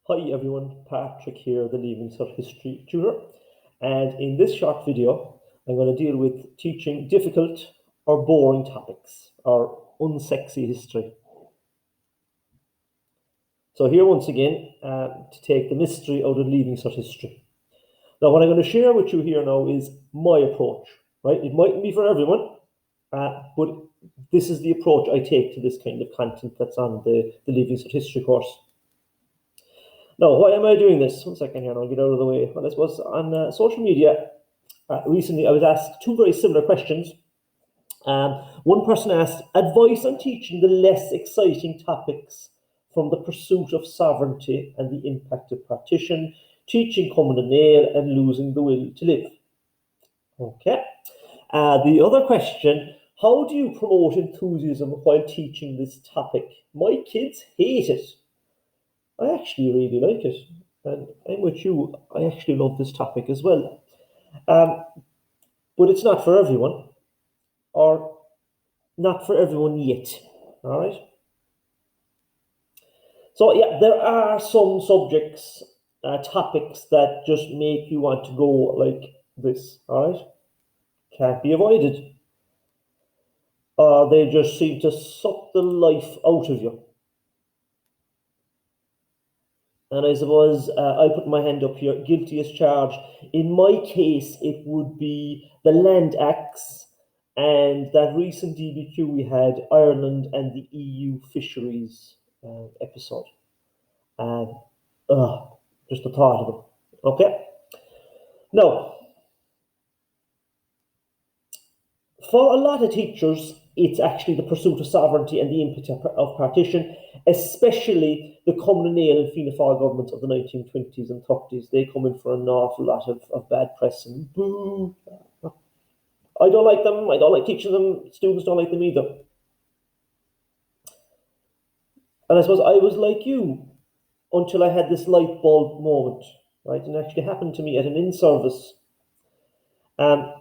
Hi everyone, Patrick here, the Leaving Cert History Tutor, and in this short video I'm going to deal with teaching difficult or boring topics or unsexy history. So here once again to take the mystery out of Leaving Cert History. Now what I'm going to share with you here now is my approach, right? It mightn't be for everyone, but this is the approach I take to this kind of content that's on the Leaving Cert History course. Now, why am I doing this? 1 second here, and I'll get out of the way. Well, I suppose on social media, recently I was asked two very similar questions. One person asked, advice on teaching the less exciting topics from the pursuit of sovereignty and the impact of partition, teaching common and nail, and losing the will to live. Okay. The other question, how do you promote enthusiasm while teaching this topic? My kids hate it. I actually really like it, and I'm with you. I actually love this topic as well. But it's not for everyone, or not for everyone yet. All right. So yeah, there are some subjects, topics that just make you want to go like this. All right, can't be avoided. They just seem to suck the life out of you. And I suppose I put my hand up here, guilty as charged. In my case, it would be the Land Acts and that recent DBQ we had, Ireland and the EU fisheries episode. And just the thought of it. Okay? Now, for a lot of teachers, it's actually the pursuit of sovereignty and the impact of partition, especially the Common Nail and Fianna Fáil governments of the 1920s and 30s. They come in for an awful lot of bad press and boo. I don't like them. I don't like teaching them. Students don't like them either. And I suppose I was like you until I had this light bulb moment, right? And it actually happened to me at an in-service. And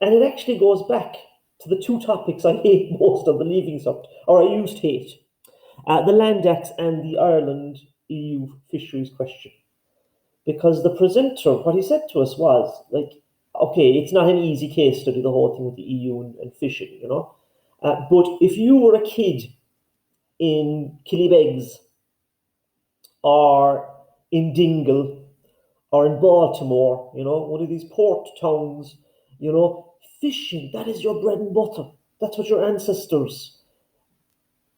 it actually goes back to the two topics I hate most of the Leaving Cert, or I used to hate. The Land Acts and the Ireland EU fisheries question. Because the presenter, what he said to us was, like, okay, it's not an easy case study, the whole thing with the EU and fishing, you know. But if you were a kid in Killybegs or in Dingle or in Baltimore, you know, one of these port towns, you know, fishing, that is your bread and butter. That's what your ancestors,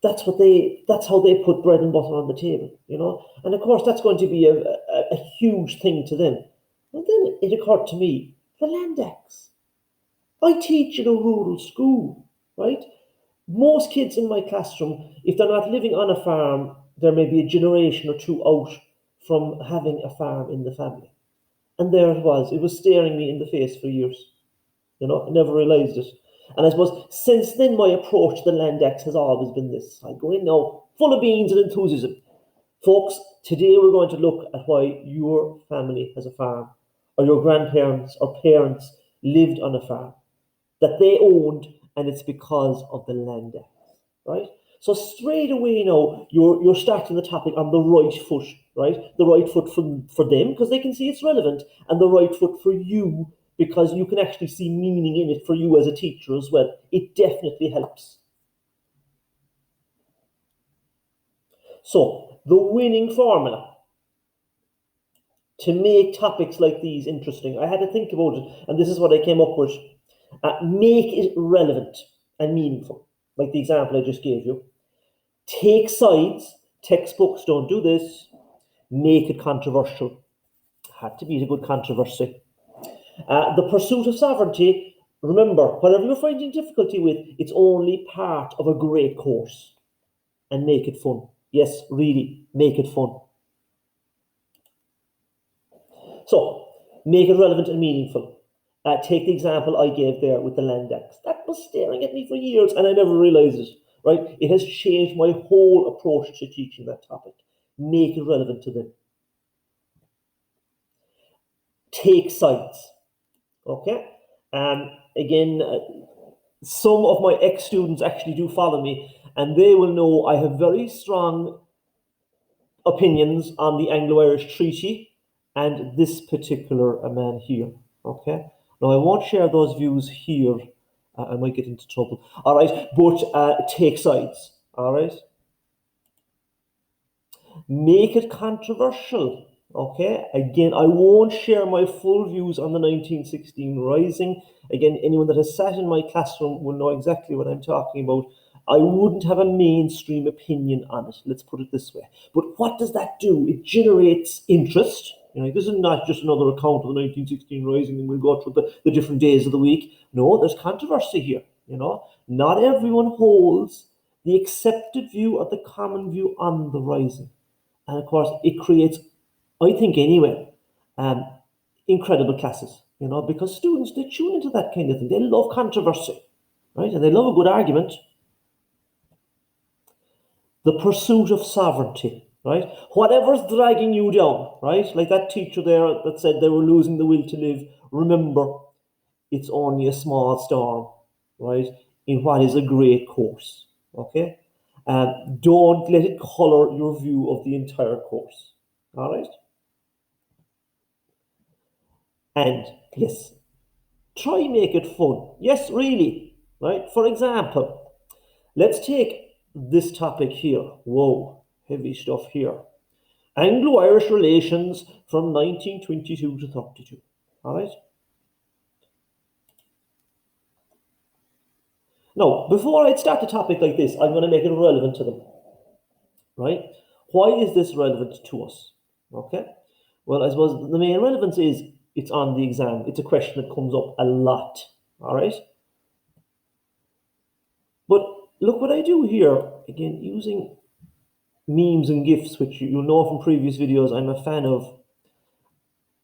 that's how they put bread and butter on the table, you know. And of course, that's going to be a huge thing to them. And then it occurred to me, the Land Acts. I teach in a rural school, right? Most kids in my classroom, if they're not living on a farm, there may be a generation or two out from having a farm in the family. And there it was staring me in the face for years. You know, I never realised it. And I suppose since then, my approach to the Land Acts has always been this. I go in now, full of beans and enthusiasm. Folks, today we're going to look at why your family has a farm, or your grandparents or parents lived on a farm that they owned, and it's because of the Land Acts, right? So straight away now, you're starting the topic on the right foot, right? The right foot for them, because they can see it's relevant, and the right foot for you, because you can actually see meaning in it for you as a teacher as well. It definitely helps. So, the winning formula to make topics like these interesting, I had to think about it, and this is what I came up with. Make it relevant and meaningful, like the example I just gave you. Take sides. Textbooks don't do this. Make it controversial. Had to be a good controversy. The pursuit of sovereignty, remember, whatever you're finding difficulty with, it's only part of a great course. And make it fun. Yes, really, make it fun. So, make it relevant and meaningful. Take the example I gave there with the Land Acts. That was staring at me for years, and I never realised it, right? It has changed my whole approach to teaching that topic. Make it relevant to them. Take sides. Okay? Again, some of my ex-students actually do follow me, and they will know I have very strong opinions on the Anglo-Irish Treaty and this particular man here. Okay. Now I won't share those views here. I might get into trouble. All right, but take sides. All right. Make it controversial. Okay. Again, I won't share my full views on the 1916 Rising. Again, anyone that has sat in my classroom will know exactly what I'm talking about. I wouldn't have a mainstream opinion on it. Let's put it this way. But what does that do? It generates interest. This is not just another account of the 1916 Rising and we'll go through the different days of the week. No, there's controversy here. Not everyone holds the accepted view or the common view on the Rising. And of course, it creates, I think anyway, incredible classes, because students, they tune into that kind of thing. They love controversy, right? And they love a good argument. The pursuit of sovereignty, right? Whatever's dragging you down, right? Like that teacher there that said they were losing the will to live. Remember, it's only a small storm, right? In what is a great course, okay? Don't let it color your view of the entire course, all right? And yes, try make it fun. Yes, really, right? For example, let's take this topic here. Whoa, heavy stuff here. Anglo-Irish relations from 1922 to 32, all right? Now, before I start a topic like this, I'm going to make it relevant to them, right? Why is this relevant to us? Okay. Well, I suppose the main relevance is it's on the exam. It's a question that comes up a lot, all right? But look what I do here, again, using memes and GIFs, which you'll know from previous videos I'm a fan of.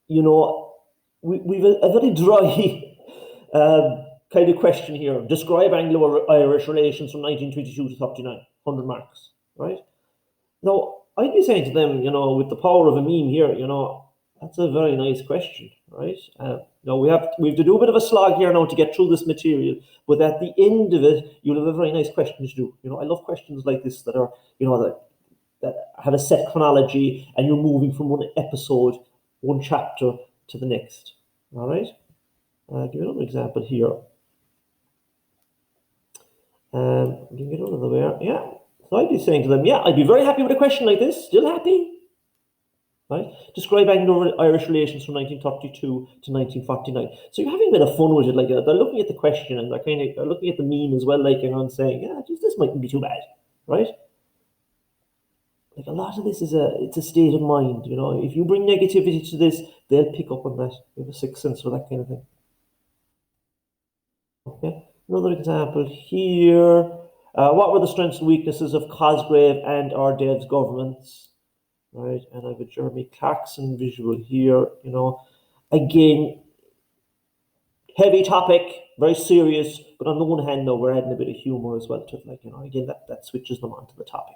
We've a very dry kind of question here. Describe Anglo-Irish relations from 1922 to 39, 100 marks, right? Now, I'd be saying to them, with the power of a meme here, that's a very nice question, right? Now, we have to do a bit of a slog here now to get through this material, but at the end of it, you'll have a very nice question to do. I love questions like this that are, that have a set chronology and you're moving from one episode, one chapter to the next, all right? I'll give you another example here. Get it out of the way. Yeah. So I'd be saying to them, yeah, I'd be very happy with a question like this. Still happy? Right? Describe Anglo-Irish relations from 1932 to 1949. So you're having a bit of fun with it. Like they're looking at the question and they're looking at the meme as well, like saying, yeah, geez, this mightn't be too bad, right? Like a lot of this it's a state of mind. If you bring negativity to this, they'll pick up on that. You have a sixth sense for that kind of thing. Okay. Another example here. What were the strengths and weaknesses of Cosgrave and Ardev's governments? Right, and I have a Jeremy Clarkson visual here. Again, heavy topic, very serious, but on the one hand, though, we're adding a bit of humor as well to it. Like, again, that switches them onto the topic.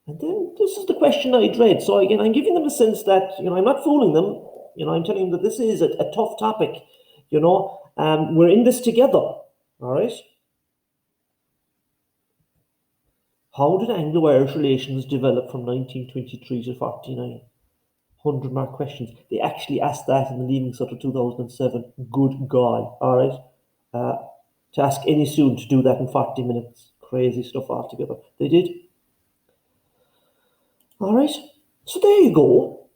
And then this is the question I dread. So again, I'm giving them a sense that, I'm not fooling them. I'm telling them that this is a tough topic. We're in this together. All right. How did Anglo-Irish relations develop from 1923 to 49? 100-mark questions. They actually asked that in the Leaving Cert of 2007. Good God. All right. To ask any student to do that in 40 minutes. Crazy stuff altogether. They did. All right. So there you go.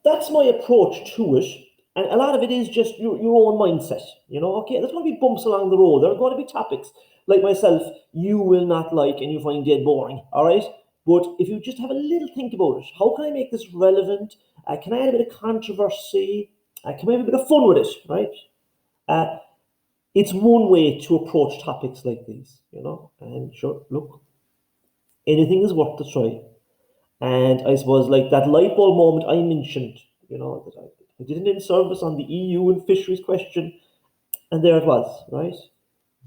That's my approach to it. And a lot of it is just your own mindset. Okay, there's going to be bumps along the road. There are going to be topics, like myself, you will not like and you find dead boring. All right. But if you just have a little think about it, how can I make this relevant? Can I add a bit of controversy? Can I have a bit of fun with it, right? It's one way to approach topics like these, and sure, look, anything is worth the try. And I suppose like that light bulb moment I mentioned, that I did an in-service on the EU and fisheries question, and there it was, right?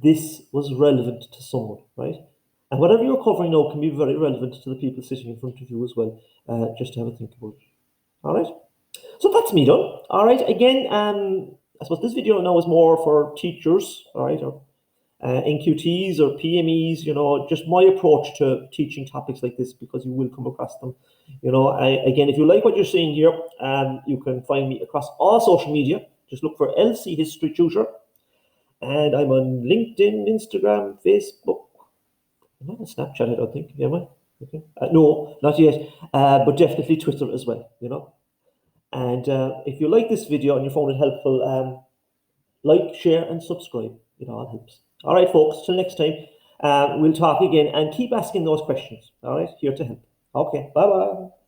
This was relevant to someone, right? And whatever you're covering now can be very relevant to the people sitting in front of you as well, just to have a think about it. All right? So that's me done. All right, again, I suppose this video now is more for teachers, all right? NQTs or PMEs, you know, just my approach to teaching topics like this, because you will come across them. You know, again, if you like what you're seeing here, you can find me across all social media. Just look for LC History Tutor. And I'm on LinkedIn, Instagram, Facebook. I'm not on Snapchat, I don't think. Am I? Okay. No, not yet. But definitely Twitter as well, you know. And if you like this video and you found it helpful, like, share, and subscribe. It all helps. All right, folks, till next time, we'll talk again, and keep asking those questions. All right, here to help. Okay, bye-bye.